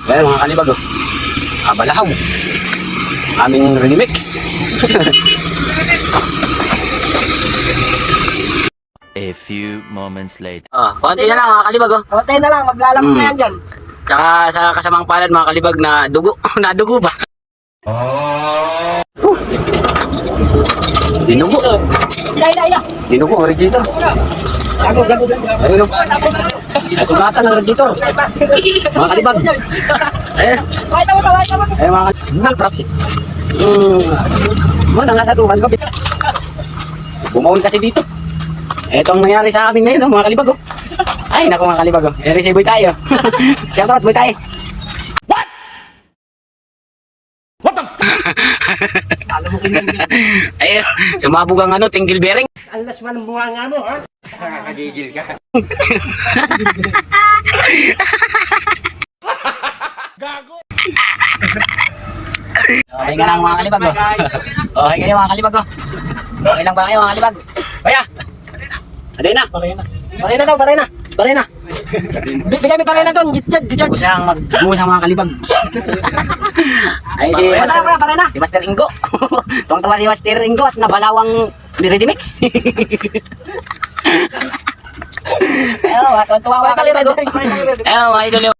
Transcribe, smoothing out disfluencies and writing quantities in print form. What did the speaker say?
Ayan mga kalibag oh. Balahaw. Aming remix. A few moments later. Konti na lang mga kalibag oh. Kapatay na lang, maglalamog na yan dyan. Tsaka sa kasamang palad mga kalibag na dugo. Nadugo ba? Dinugo. Ila. Dinugo ang radiator. Gago. Ayun o. Nasugatan ng radiator. Mga kalibag. Ayun. Wait mo. Ayun mga kalibag. Nag-props. Nangasatuhan ko. Bumawin kasi dito. Ito ang nangyari sa amin ngayon mga kalibag oh. Ay naku mga kalibag oh. Receive boy tayo. Shout out boy tayo. Alam mo kinyan. Ayun. Sumabog ang tinggil bearing. Alas man ang bunga nga mo, ha? Nakakagigil ka. Gago! Okay ka lang mga kalibag oh. Okay kayo mga kalibag oh. Okay lang ba kayo mga kalibag? Kaya! Aday na! Baray na. Bigay mo baray na doon. Gusto lang mag-uusang mga kalibag. Ay si Baray na. Si Master Ingo. Tuwang-tuwa si Master Ingo at nabalawang ready mix. Tuwang-tuwa mga kalibag oh. Mga idol